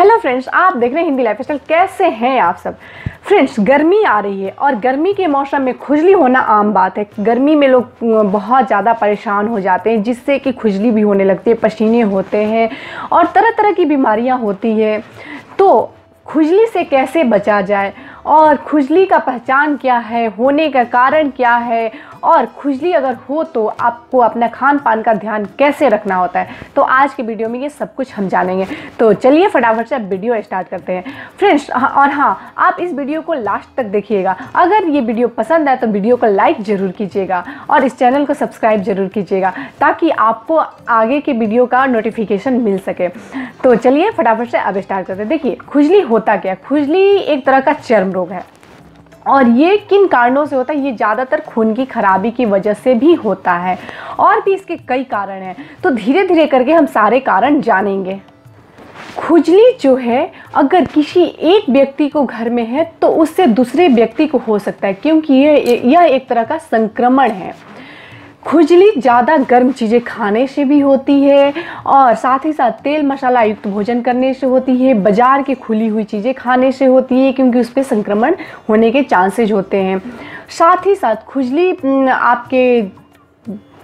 Hello friends, आप देख रहे हैं हिंदी लाइफस्टाइल। कैसे हैं आप सब फ्रेंड्स? गर्मी आ रही है और गर्मी के मौसम में खुजली होना आम बात है। गर्मी में लोग बहुत ज़्यादा परेशान हो जाते हैं, जिससे कि खुजली भी होने लगती है, पसीने होते हैं और तरह तरह की बीमारियां होती हैं। तो खुजली से कैसे बचा जाए और खुजली का पहचान क्या है, होने का कारण क्या है, और खुजली अगर हो तो आपको अपना खान पान का ध्यान कैसे रखना होता है, तो आज की वीडियो में ये सब कुछ हम जानेंगे। तो चलिए फटाफट से वीडियो स्टार्ट करते हैं फ्रेंड्स। और हाँ, आप इस वीडियो को लास्ट तक देखिएगा। अगर ये वीडियो पसंद आए तो वीडियो को लाइक ज़रूर कीजिएगा और इस चैनल को सब्सक्राइब जरूर कीजिएगा, ताकि आपको आगे के वीडियो का नोटिफिकेशन मिल सके। तो चलिए फटाफट से अब स्टार्ट करते हैं। देखिए, खुजली होता क्या है? खुजली एक तरह का चर्म रोग है और ये किन कारणों से होता है? ये ज़्यादातर खून की खराबी की वजह से भी होता है और भी इसके कई कारण हैं। तो धीरे धीरे करके हम सारे कारण जानेंगे। खुजली जो है, अगर किसी एक व्यक्ति को घर में है तो उससे दूसरे व्यक्ति को हो सकता है, क्योंकि यह एक तरह का संक्रमण है। खुजली ज़्यादा गर्म चीज़ें खाने से भी होती है और साथ ही साथ तेल मसाला युक्त भोजन करने से होती है, बाज़ार की खुली हुई चीज़ें खाने से होती है, क्योंकि उस पर संक्रमण होने के चांसेस होते हैं। साथ ही साथ खुजली आपके,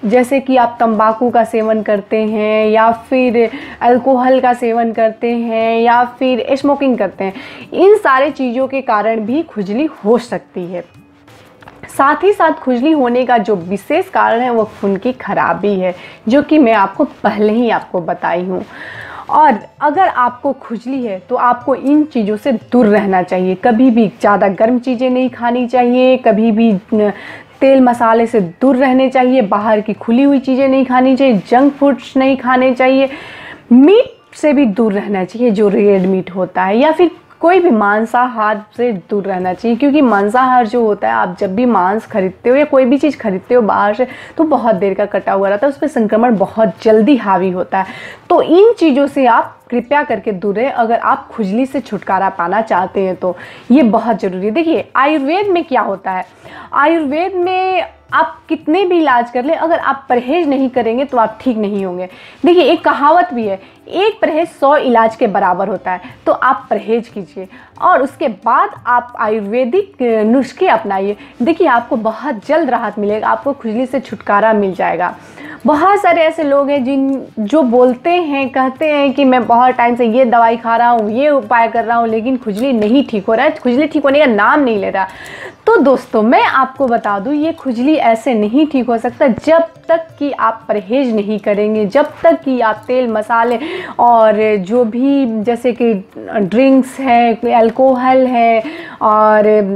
जैसे कि आप तंबाकू का सेवन करते हैं या फिर अल्कोहल का सेवन करते हैं या फिर स्मोकिंग करते हैं, इन सारे चीज़ों के कारण भी खुजली हो सकती है। साथ ही साथ खुजली होने का जो विशेष कारण है वो खून की खराबी है, जो कि मैं आपको पहले ही बताई हूँ। और अगर आपको खुजली है तो आपको इन चीज़ों से दूर रहना चाहिए। कभी भी ज़्यादा गर्म चीज़ें नहीं खानी चाहिए, कभी भी तेल मसाले से दूर रहने चाहिए, बाहर की खुली हुई चीज़ें नहीं खानी चाहिए, जंक फूड्स नहीं खाने चाहिए, मीट से भी दूर रहना चाहिए जो रेड मीट होता है, या फिर कोई भी मांसाहार से दूर रहना चाहिए। क्योंकि मांसाहार जो होता है, आप जब भी मांस खरीदते हो या कोई भी चीज़ खरीदते हो बाहर से, तो बहुत देर का कटा हुआ रहता है, उस पर संक्रमण बहुत जल्दी हावी होता है। तो इन चीज़ों से आप कृपया करके दूर रहें अगर आप खुजली से छुटकारा पाना चाहते हैं, तो ये बहुत ज़रूरी है। देखिए, आयुर्वेद में क्या होता है? आयुर्वेद में आप कितने भी इलाज कर लें, अगर आप परहेज नहीं करेंगे तो आप ठीक नहीं होंगे। देखिए, एक कहावत भी है, एक परहेज 100 इलाज के बराबर होता है। तो आप परहेज कीजिए और उसके बाद आप आयुर्वेदिक नुस्खे अपनाइए। देखिए, आपको बहुत जल्द राहत मिलेगा, आपको खुजली से छुटकारा मिल जाएगा। बहुत सारे ऐसे लोग हैं जो बोलते हैं, कहते हैं कि मैं बहुत टाइम से ये दवाई खा रहा हूँ, ये उपाय कर रहा हूँ, लेकिन खुजली नहीं ठीक हो रहा है, खुजली ठीक होने का नाम नहीं ले रहा। तो दोस्तों, मैं आपको बता दूं, ये खुजली ऐसे नहीं ठीक हो सकता जब तक कि आप परहेज नहीं करेंगे, जब तक कि आप तेल मसाले और जो भी जैसे कि ड्रिंक्स है, अल्कोहल है और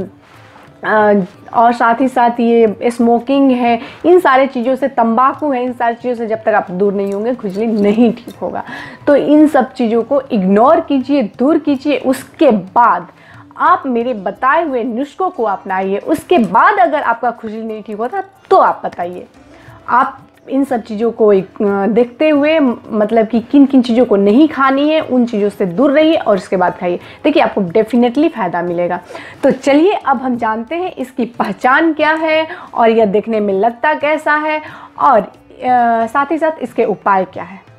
साथ ही साथ ये स्मोकिंग है, इन सारे चीज़ों से, तंबाकू है, इन सारी चीज़ों से जब तक आप दूर नहीं होंगे, खुजली नहीं ठीक होगा। तो इन सब चीज़ों को इग्नोर कीजिए, दूर कीजिए। उसके बाद आप मेरे बताए हुए नुस्खों को अपनाइए। उसके बाद अगर आपका खुजली नहीं ठीक होता तो आप बताइए। आप इन सब चीज़ों को देखते हुए, मतलब कि किन किन चीज़ों को नहीं खानी है, उन चीज़ों से दूर रहिए और उसके बाद खाइए। देखिए, आपको डेफिनेटली फ़ायदा मिलेगा। तो चलिए अब हम जानते हैं इसकी पहचान क्या है और यह देखने में लगता कैसा है, और साथ ही साथ इसके उपाय क्या है।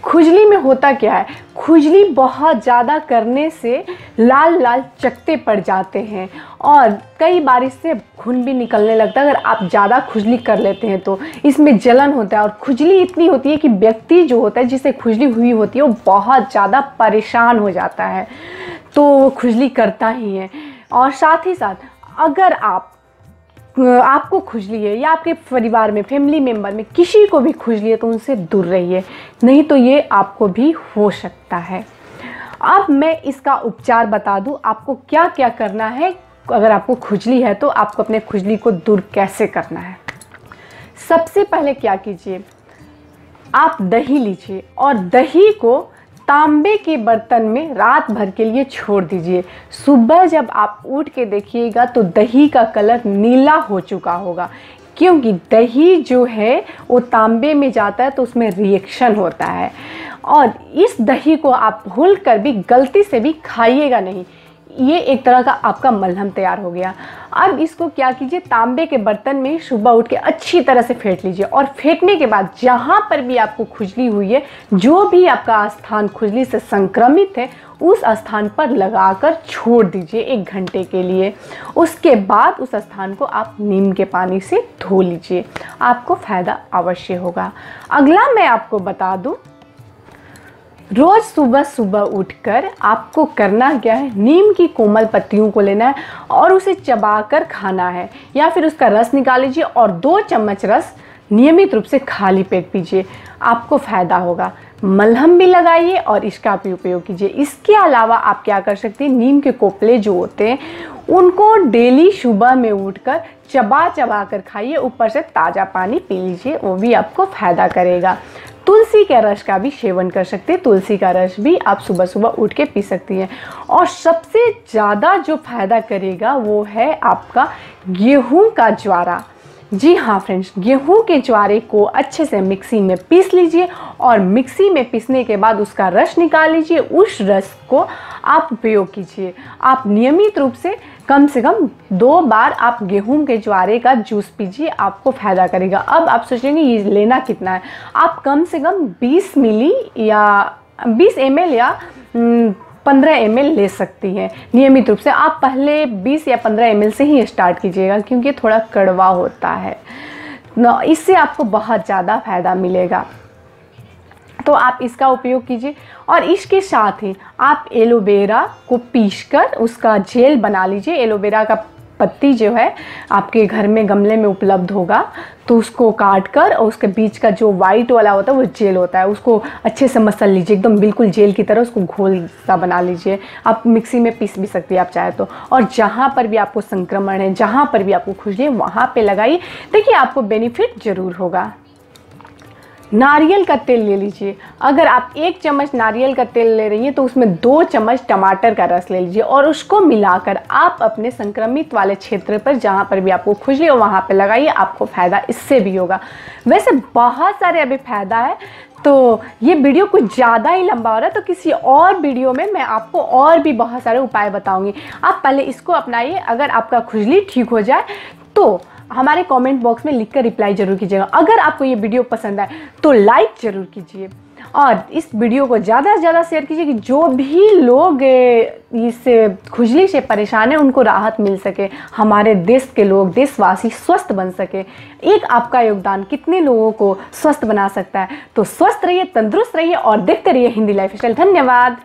खुजली में होता क्या है? खुजली बहुत ज़्यादा करने से लाल लाल चकत्ते पड़ जाते हैं और कई बार इससे खून भी निकलने लगता है। अगर आप ज़्यादा खुजली कर लेते हैं तो इसमें जलन होता है और खुजली इतनी होती है कि व्यक्ति जो होता है, जिसे खुजली हुई होती है, वो बहुत ज़्यादा परेशान हो जाता है, तो वो खुजली करता ही है। और साथ ही साथ अगर आपको खुजली है या आपके परिवार में, फैमिली मेम्बर में किसी को भी खुजली है, तो उनसे दूर रहिए, नहीं तो ये आपको भी हो सकता है। अब मैं इसका उपचार बता दूं, आपको क्या क्या करना है अगर आपको खुजली है, तो आपको अपने खुजली को दूर कैसे करना है। सबसे पहले क्या कीजिए, आप दही लीजिए और दही को तांबे के बर्तन में रात भर के लिए छोड़ दीजिए। सुबह जब आप उठ के देखिएगा तो दही का कलर नीला हो चुका होगा, क्योंकि दही जो है वो तांबे में जाता है तो उसमें रिएक्शन होता है। और इस दही को आप भूल कर भी, गलती से भी खाइएगा नहीं। ये एक तरह का आपका मलहम तैयार हो गया। अब इसको क्या कीजिए, तांबे के बर्तन में सुबह उठ के अच्छी तरह से फेंट लीजिए और फेंटने के बाद जहाँ पर भी आपको खुजली हुई है, जो भी आपका स्थान खुजली से संक्रमित है, उस स्थान पर लगाकर छोड़ दीजिए 1 घंटे के लिए। उसके बाद उस स्थान को आप नीम के पानी से धो लीजिए, आपको फ़ायदा अवश्य होगा। अगला मैं आपको बता दूं, रोज़ सुबह सुबह उठकर आपको करना क्या है, नीम की कोमल पत्तियों को लेना है और उसे चबाकर खाना है, या फिर उसका रस निकाल लीजिए और 2 चम्मच रस नियमित रूप से खाली पेट पीजिए, आपको फ़ायदा होगा। मलहम भी लगाइए और इसका भी उपयोग कीजिए। इसके अलावा आप क्या कर सकते हैं, नीम के कोपले जो होते हैं उनको डेली सुबह में उठकर चबा चबा कर खाइए, ऊपर से ताज़ा पानी पी लीजिए, वो भी आपको फ़ायदा करेगा। तुलसी के रस का भी सेवन कर सकते हैं, तुलसी का रस भी आप सुबह सुबह उठ के पी सकती हैं। और सबसे ज़्यादा जो फ़ायदा करेगा वो है आपका गेहूं का ज्वारा। जी हाँ फ्रेंड्स, गेहूं के ज्वारे को अच्छे से मिक्सी में पीस लीजिए और मिक्सी में पीसने के बाद उसका रस निकाल लीजिए। उस रस को आप उपयोग कीजिए। आप नियमित रूप से कम 2 बार आप गेहूं के ज्वारे का जूस पीजिए, आपको फ़ायदा करेगा। अब आप सोचेंगे ये लेना कितना है, आप कम से कम 20 मिली या 20 ml या 15 ml ले सकती हैं। नियमित रूप से आप पहले 20 या 15 ml से ही स्टार्ट कीजिएगा, क्योंकि थोड़ा कड़वा होता है, इससे आपको बहुत ज़्यादा फ़ायदा मिलेगा। तो आप इसका उपयोग कीजिए। और इसके साथ ही आप एलोवेरा को पीसकर उसका जेल बना लीजिए। एलोवेरा का पत्ती जो है आपके घर में गमले में उपलब्ध होगा, तो उसको काट कर और उसके बीच का जो वाइट वाला होता है वो जेल होता है, उसको अच्छे से मसल लीजिए, एकदम बिल्कुल जेल की तरह उसको घोल सा बना लीजिए। आप मिक्सी में पीस भी सकती है आप चाहे तो। और जहाँ पर भी आपको संक्रमण है, जहाँ पर भी आपको खुजली है, वहाँ पे लगाइए, देखिए आपको बेनिफिट ज़रूर होगा। नारियल का तेल ले लीजिए। अगर आप 1 चम्मच नारियल का तेल ले रही हैं तो उसमें 2 चम्मच टमाटर का रस ले लीजिए और उसको मिलाकर आप अपने संक्रमित वाले क्षेत्र पर जहाँ पर भी आपको खुजली हो वहाँ पे लगाइए, आपको फ़ायदा इससे भी होगा। वैसे बहुत सारे अभी फ़ायदा है, तो ये वीडियो कुछ ज़्यादा ही लंबा हो रहा है, तो किसी और वीडियो में मैं आपको और भी बहुत सारे उपाय बताऊँगी। आप पहले इसको अपनाइए। अगर आपका खुजली ठीक हो जाए तो हमारे कमेंट बॉक्स में लिखकर रिप्लाई जरूर कीजिएगा। अगर आपको ये वीडियो पसंद आए तो लाइक जरूर कीजिए और इस वीडियो को ज़्यादा से ज़्यादा शेयर कीजिए कि जो भी लोग इस खुजली से परेशान हैं उनको राहत मिल सके, हमारे देश के लोग, देशवासी स्वस्थ बन सके। एक आपका योगदान कितने लोगों को स्वस्थ बना सकता है। तो स्वस्थ रहिए, तंदुरुस्त रहिए और देखते रहिए हिंदी लाइफस्टाइल। धन्यवाद।